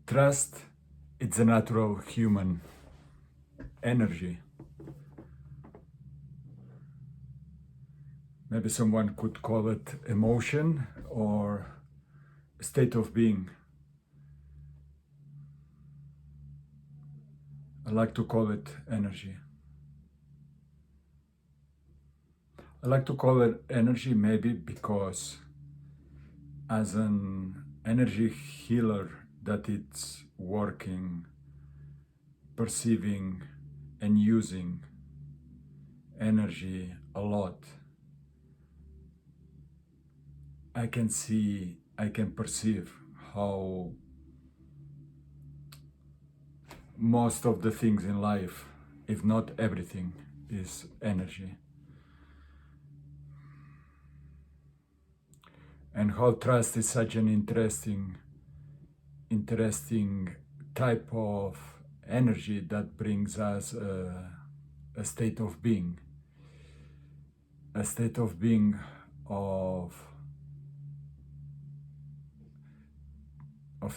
Trust, it's a natural human energy. Maybe someone could call it emotion or a state of being. I like to call it energy. I like to call it energy maybe because as an energy healer that it's working, perceiving and using energy a lot, I can see, I can perceive how most of the things in life, if not everything, is energy. And how trust is such an interesting type of energy that brings us a state of being, a state of being of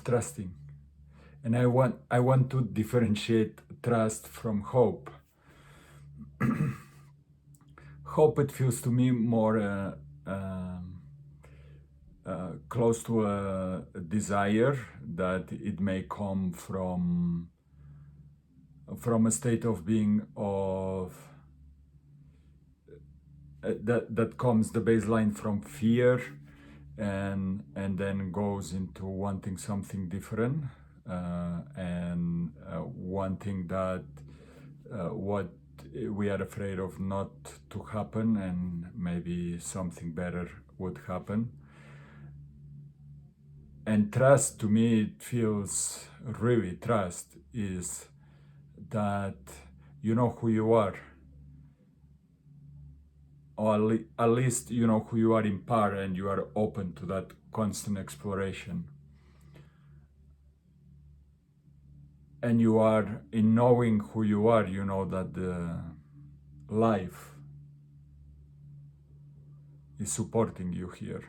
trusting. And I want to differentiate trust from hope. Hope, it feels to me more close to a desire that it may come from a state of being of that comes the baseline from fear and then goes into wanting something different and wanting that what we are afraid of not to happen, and maybe something better would happen. And trust, to me, it feels really, trust is that you know who you are, or at least you know who you are in part, and you are open to that constant exploration. And you are, in knowing who you are, you know that the life is supporting you here.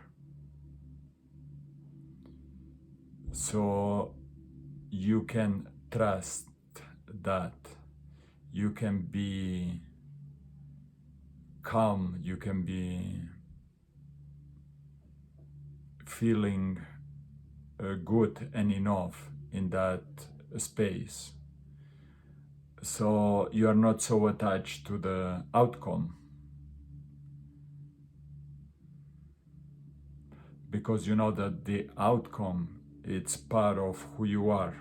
So you can trust that you can be calm, you can be feeling good and enough in that space. So you are not so attached to the outcome, because you know that the outcome, it's part of who you are,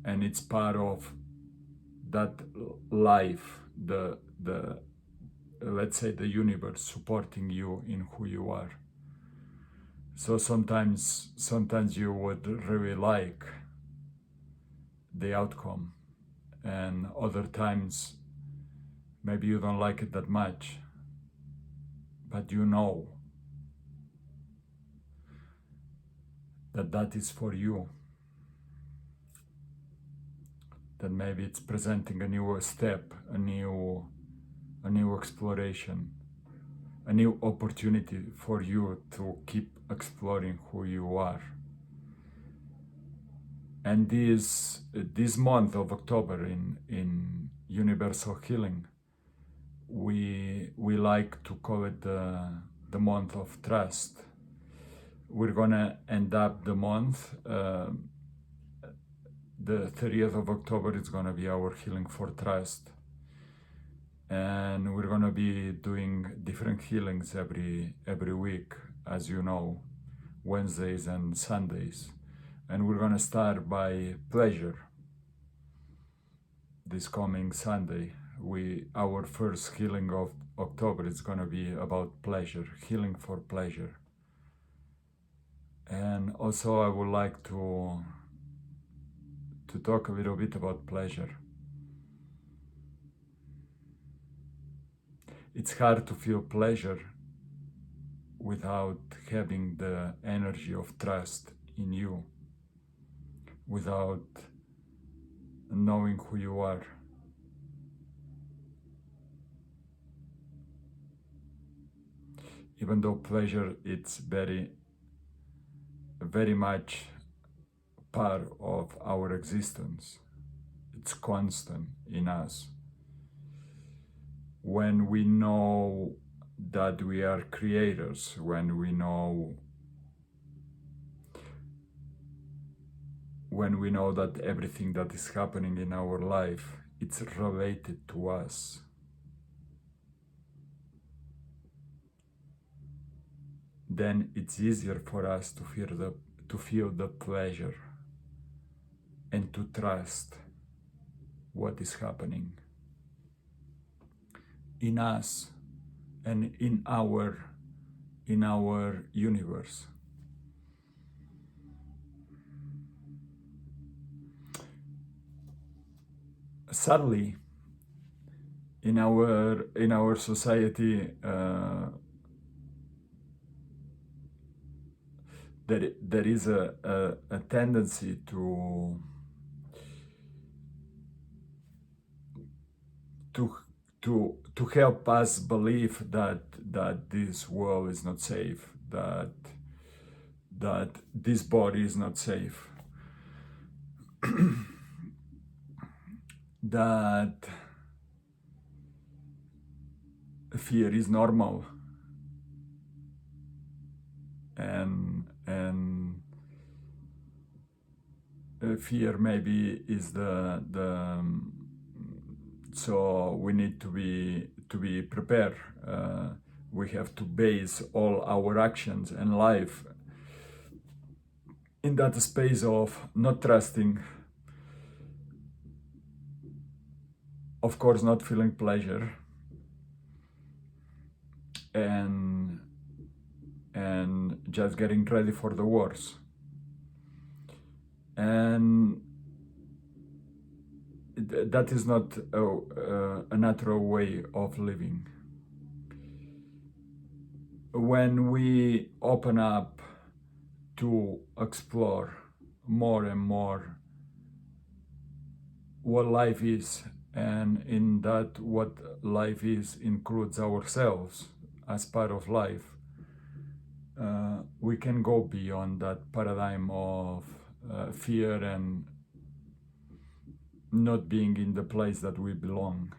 and it's part of that life, the let's say the universe supporting you in who you are. So sometimes you would really like the outcome, and other times maybe you don't like it that much, but you know that that is for you, that maybe it's presenting a new step, a new exploration, a new opportunity for you to keep exploring who you are. And this month of October in Universal Healing, we like to call it the month of trust. We're gonna end up the month, the 30th of October is gonna be our Healing for Trust. And we're gonna be doing different healings every week, as you know, Wednesdays and Sundays. And we're gonna start by pleasure. This coming Sunday, our first healing of October is gonna be about pleasure, healing for pleasure. And also I would like to talk a little bit about pleasure. It's hard to feel pleasure without having the energy of trust in you, without knowing who you are. Even though pleasure, it's very much part of our existence. It's constant in us. When we know that we are creators, when we know that everything that is happening in our life, it's related to us. Then it's easier for us to feel the pleasure and to trust what is happening in us and in our universe. Sadly, in our society, there is a tendency to help us believe that this world is not safe, that this body is not safe, that fear is normal, and fear maybe is the so we need to be prepared. We have to base all our actions and life in that space of not trusting, of course not feeling pleasure, and just getting ready for the worst. And that is not a natural way of living. When we open up to explore more and more what life is, and in that what life is includes ourselves as part of life, we can go beyond that paradigm of fear and not being in the place that we belong.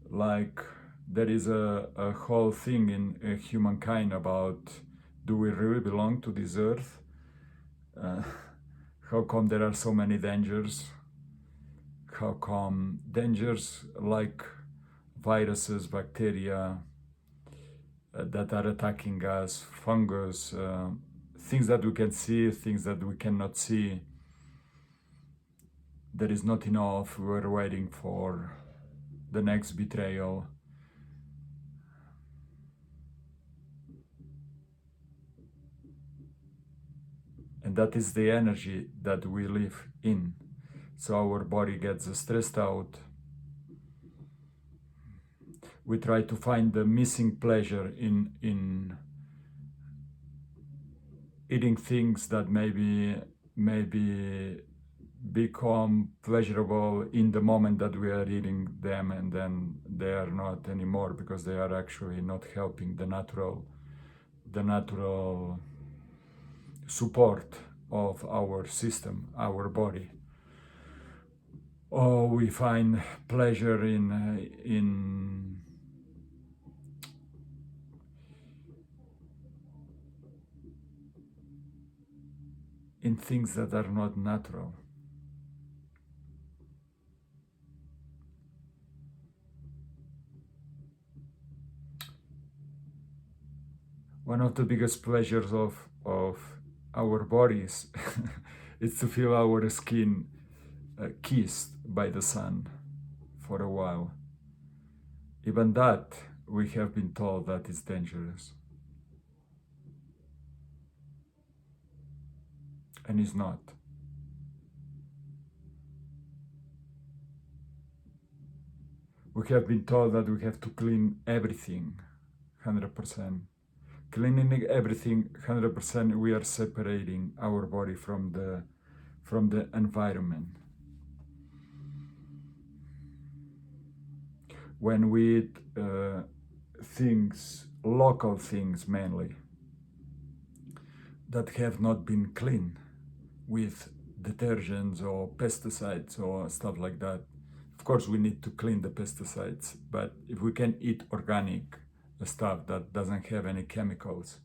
Like there is a whole thing in humankind about, do we really belong to this earth? How come there are so many dangers? How come dangers like viruses, bacteria that are attacking us, fungus, things that we can see, things that we cannot see? There is not enough. We're waiting for the next betrayal. And that is the energy that we live in. So our body gets stressed out. We try to find the missing pleasure in eating things that maybe become pleasurable in the moment that we are eating them, and then they are not anymore because they are actually not helping the natural support of our system, our body. Or we find pleasure in things that are not natural. One of the biggest pleasures of our bodies is to feel our skin kissed by the sun for a while. Even that, we have been told that is dangerous. And it's not. We have been told that we have to clean everything 100%. Cleaning everything 100%, we are separating our body from the environment. When we eat things, local things mainly, that have not been clean with detergents or pesticides or stuff like that. Of course, we need to clean the pesticides, but if we can eat organic stuff that doesn't have any chemicals,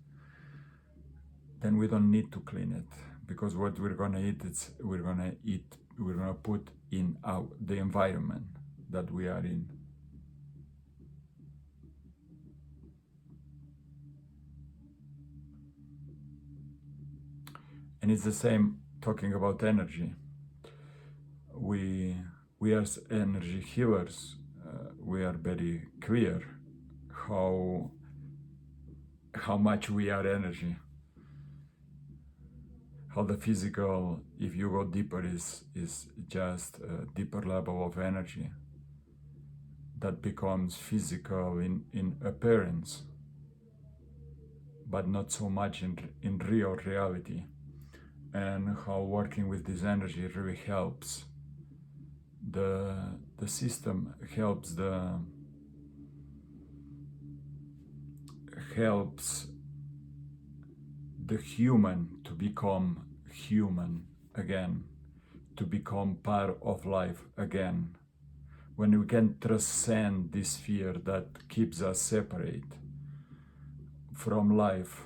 then we don't need to clean it, because what we're gonna eat, we're gonna put in the environment that we are in. And it's the same talking about energy. We as energy healers, we are very clear how much we are energy. How the physical, if you go deeper, is just a deeper level of energy that becomes physical in appearance, but not so much in real reality. And how working with this energy really helps the system, helps the human to become human again, to become part of life again. When we can transcend this fear that keeps us separate from life,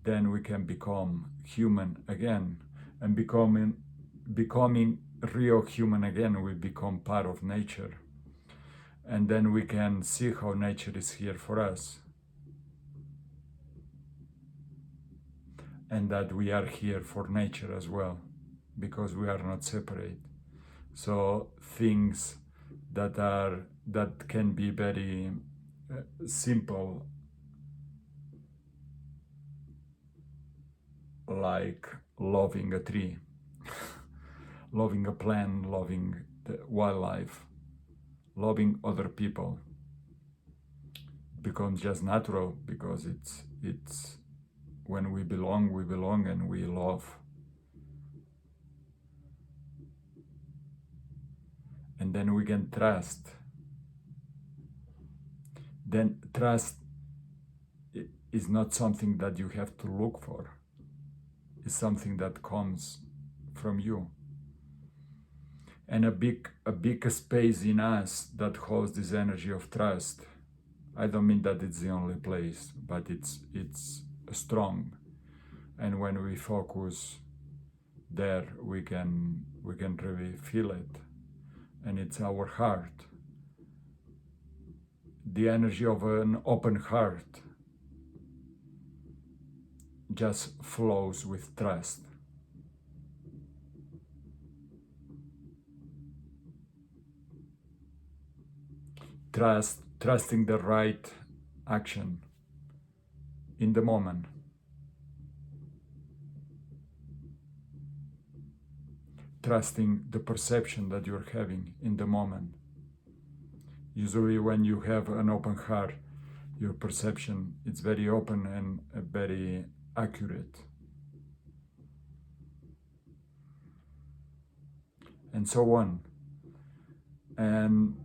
then we can become human again. And becoming real human again, we become part of nature. And then we can see how nature is here for us. And that we are here for nature as well, because we are not separate. So things that can be very simple, like loving a tree, loving a plant, loving the wildlife, loving other people, becomes just natural, because it's when we belong and we love. And then we can trust. Then trust is not something that you have to look for. It's something that comes from you. And a big space in us that holds this energy of trust. I don't mean that it's the only place, but it's strong. And when we focus there, we can really feel it. And it's our heart. The energy of an open heart just flows with trust. Trusting the right action in the moment. Trusting the perception that you're having in the moment. Usually when you have an open heart, your perception is very open and very accurate. And so on. And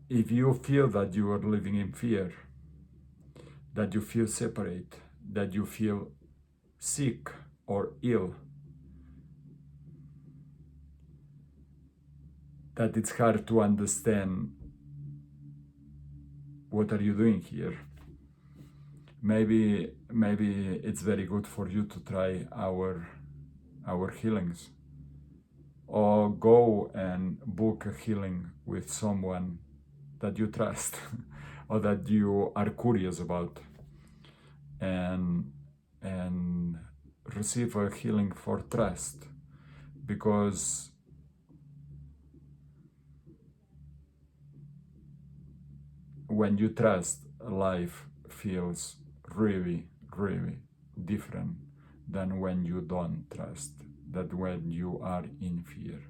if you feel that you are living in fear, that you feel separate, that you feel sick or ill, that it's hard to understand what are you doing here. Maybe it's very good for you to try our healings, or go and book a healing with someone that you trust or that you are curious about, and receive a healing for trust, because when you trust, life feels really, really different than when you don't trust, that when you are in fear.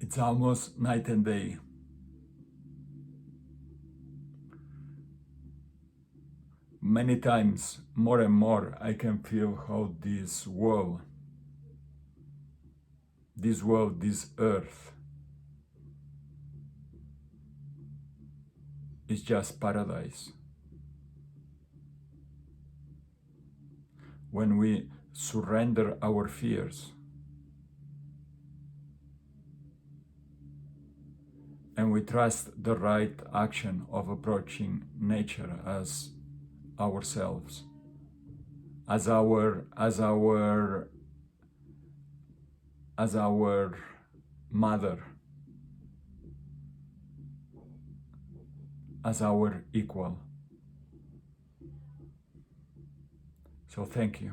It's almost night and day. Many times, more and more, I can feel how this world, this earth, is just paradise. When we surrender our fears and we trust the right action of approaching nature as ourselves, as our mother, as our equal. So thank you.